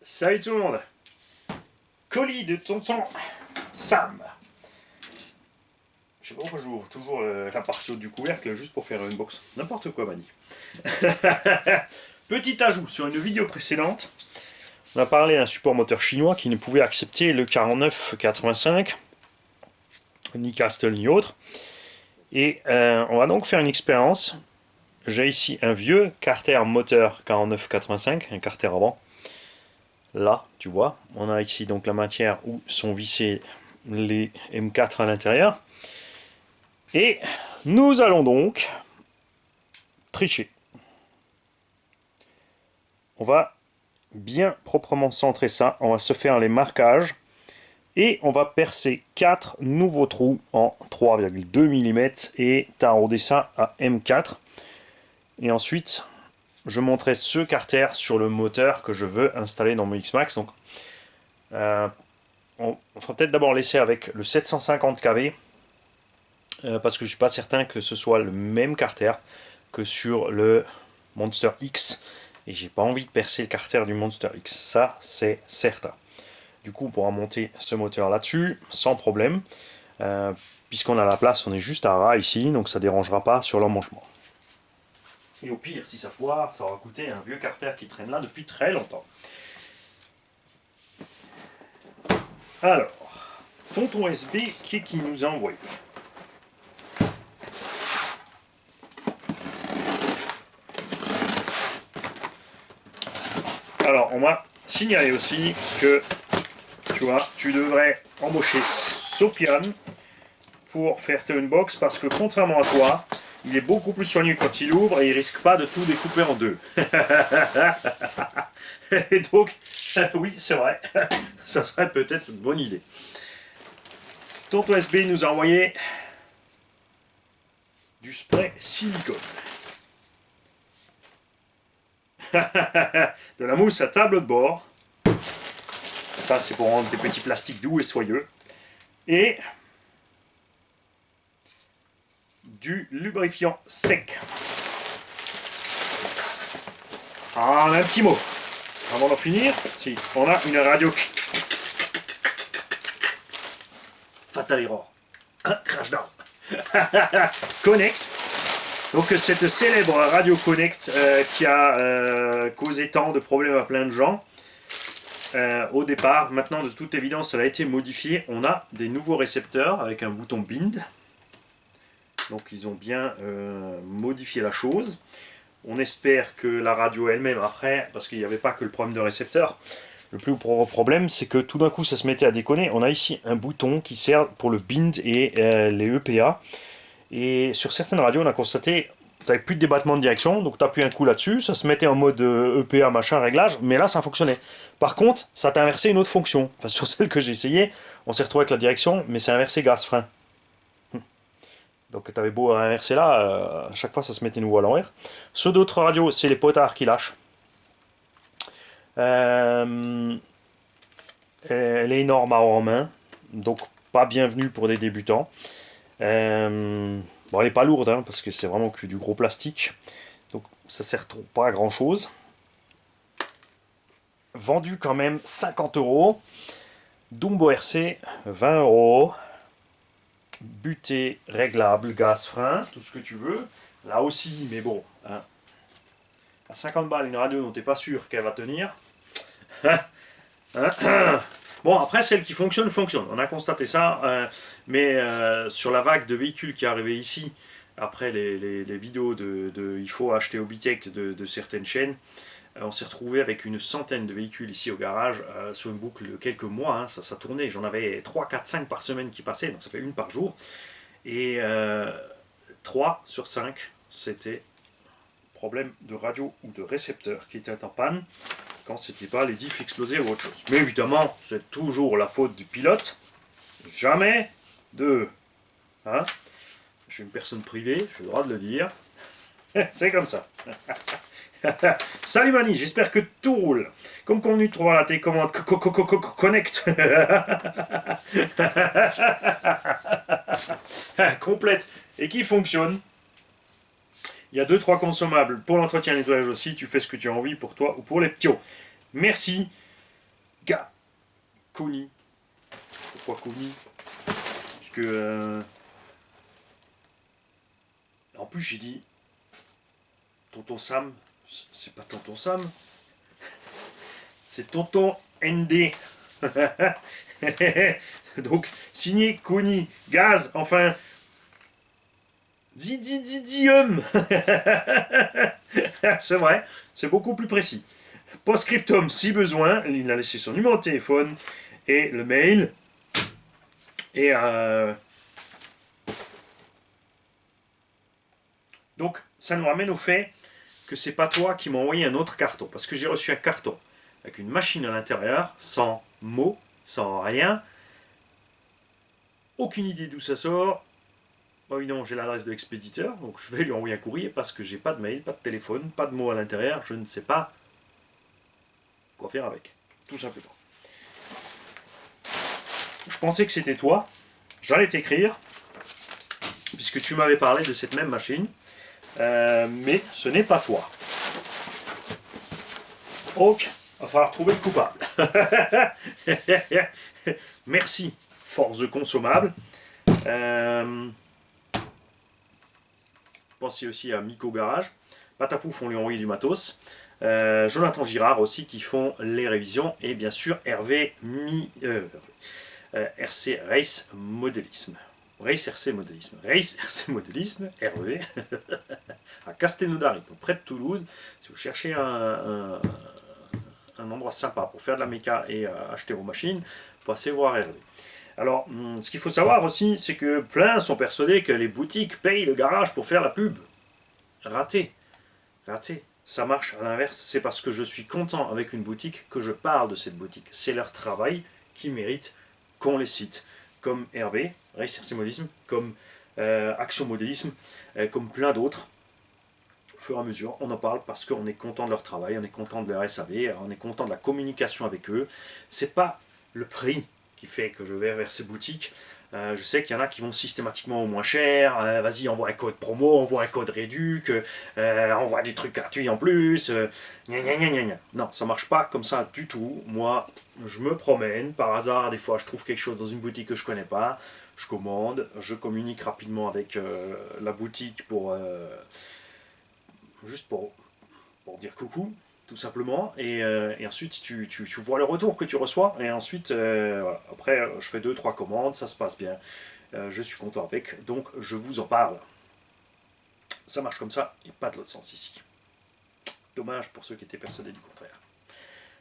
Salut tout le monde. Colis de tonton Sam. Je sais pas pourquoi j'ouvre toujours la partie du couvercle juste pour faire une box. N'importe quoi, Mani. Petit ajout, sur une vidéo précédente, on a parlé d'un support moteur chinois qui ne pouvait accepter le 4985, ni Castle ni autre. Et on va donc faire une expérience. J'ai ici un vieux carter moteur 4985, un carter avant. Là, tu vois, on a ici donc la matière où sont vissés les M4 à l'intérieur. Et nous allons donc tricher. On va bien proprement centrer ça. On va se faire les marquages. Et on va percer 4 nouveaux trous en 3,2 mm et tarauder ça à M4. Et ensuite, je monterai ce carter sur le moteur que je veux installer dans mon X-Max. Donc, on va peut-être d'abord laisser avec le 750 kV parce que je ne suis pas certain que ce soit le même carter que sur le Monster X. Et j'ai pas envie de percer le carter du Monster X. Ça, c'est certain. Du coup, on pourra monter ce moteur là-dessus sans problème. Puisqu'on a la place, on est juste à ras ici, donc ça ne dérangera pas sur l'emmanchement. Et au pire, si ça foire, ça aura coûté un vieux carter qui traîne là depuis très longtemps. Alors, tonton SB, qui nous a envoyé? Alors, on m'a signalé aussi que, tu vois, tu devrais embaucher Sofiane pour faire ta unbox parce que contrairement à toi, il est beaucoup plus soigneux quand il ouvre et il risque pas de tout découper en deux. Et donc, oui, c'est vrai, ça serait peut-être une bonne idée. Tonton SB nous a envoyé du spray silicone. De la mousse à table de bord. Ça, c'est pour rendre des petits plastiques doux et soyeux. Et du lubrifiant sec. Ah, on a un petit mot. Avant d'en finir, si on a une radio. Fatal error. Crash down. Connect. Donc cette célèbre radio Connect qui a causé tant de problèmes à plein de gens. Au départ, maintenant de toute évidence, elle a été modifiée. On a des nouveaux récepteurs avec un bouton bind. Donc ils ont bien modifié la chose. On espère que la radio elle-même après, parce qu'il n'y avait pas que le problème de récepteur, le plus gros problème c'est que tout d'un coup ça se mettait à déconner. On a ici un bouton qui sert pour le bind et les EPA. Et sur certaines radios on a constaté tu n'avais plus de débattement de direction, donc tu appuies un coup là-dessus, ça se mettait en mode EPA machin réglage, mais là ça fonctionnait. Par contre, ça t'a inversé une autre fonction. Enfin sur celle que j'ai essayé, on s'est retrouvé avec la direction, mais c'est inversé gaz-frein. Donc tu avais beau inverser là, à chaque fois ça se mettait nouveau à l'envers. Ceux d'autres radios, c'est les potards qui lâchent. Elle est énorme à avoir en main, donc pas bienvenue pour des débutants. Bon, elle n'est pas lourde, hein, parce que c'est vraiment que du gros plastique. Donc ça sert pas à grand chose. Vendu quand même 50 €. Dumbo RC, 20 €. Butée réglable, gaz frein, tout ce que tu veux. Là aussi, mais bon, hein, à 50 balles, une radio dont tu n'es pas sûr qu'elle va tenir. Bon, après, celle qui fonctionne, fonctionne. On a constaté ça, mais sur la vague de véhicules qui est arrivée ici, après les vidéos il faut acheter Obitech de certaines chaînes, on s'est retrouvé avec une centaine de véhicules ici au garage sur une boucle de quelques mois. Hein, ça tournait, j'en avais 3, 4, 5 par semaine qui passaient, donc ça fait une par jour. Et 3 sur 5, c'était problème de radio ou de récepteur qui était en panne quand c'était pas les diffs explosés ou autre chose. Mais évidemment, c'est toujours la faute du pilote, jamais de... Hein, je suis une personne privée, j'ai le droit de le dire. C'est comme ça. Salut Mani, j'espère que tout roule. Comme convenu, tu trouveras la télécommande Connect complète et qui fonctionne. Il y a 2-3 consommables pour l'entretien et le nettoyage aussi. Tu fais ce que tu as envie pour toi ou pour les petits. Merci. Connie. Pourquoi Connie? Parce que... en plus, j'ai dit... Tonton Sam, c'est pas Tonton Sam, c'est Tonton ND. Donc, signé Connie, Gaz, enfin... Didium. C'est vrai, c'est beaucoup plus précis. Post-scriptum, si besoin, il a laissé son numéro de téléphone et le mail. Et donc, ça nous ramène au fait que c'est pas toi qui m'as envoyé un autre carton. Parce que j'ai reçu un carton avec une machine à l'intérieur, sans mots, sans rien. Aucune idée d'où ça sort. Bon, évidemment, j'ai l'adresse de l'expéditeur, donc je vais lui envoyer un courrier parce que j'ai pas de mail, pas de téléphone, pas de mots à l'intérieur. Je ne sais pas quoi faire avec. Tout simplement. Je pensais que c'était toi. J'allais t'écrire, puisque tu m'avais parlé de cette même machine. Mais ce n'est pas toi. Donc, il va falloir trouver le coupable. Merci, force consommable. Pensez aussi à Miko Garage. Patapouf, on lui a envoyé du matos. Jonathan Girard aussi qui font les révisions. Et bien sûr, Hervé RC Race Modélisme. Race RC Modélisme. Race RC Modélisme, Hervé, à Castelnaudary, près de Toulouse. Si vous cherchez un endroit sympa pour faire de la méca et acheter vos machines, passez voir Hervé. Alors, ce qu'il faut savoir aussi, c'est que plein sont persuadés que les boutiques payent le garage pour faire la pub. Raté. Raté. Ça marche à l'inverse. C'est parce que je suis content avec une boutique que je parle de cette boutique. C'est leur travail qui mérite qu'on les cite. Comme Hervé, Race Modélisme, comme Action Modélisme, comme plein d'autres. Au fur et à mesure, on en parle parce qu'on est content de leur travail, on est content de leur SAV, on est content de la communication avec eux. C'est pas le prix qui fait que je vais vers ces boutiques. Je sais qu'il y en a qui vont systématiquement au moins cher. Vas-y, envoie un code promo, envoie un code réduc, envoie des trucs gratuits en plus. Gna gna gna gna gna. Non, ça marche pas comme ça du tout. Moi, je me promène par hasard. Des fois, je trouve quelque chose dans une boutique que je connais pas. Je commande, je communique rapidement avec la boutique pour juste pour dire coucou, tout simplement, et ensuite tu vois le retour que tu reçois, et ensuite, voilà. Après, je fais 2-3 commandes, ça se passe bien, je suis content avec, donc je vous en parle. Ça marche comme ça, et pas de l'autre sens ici. Dommage pour ceux qui étaient persuadés du contraire.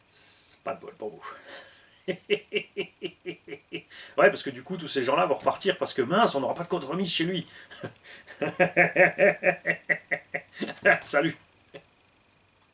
C'est pas de bol pour vous. Ouais, parce que du coup, tous ces gens-là vont repartir parce que mince, on n'aura pas de code remise chez lui. Salut.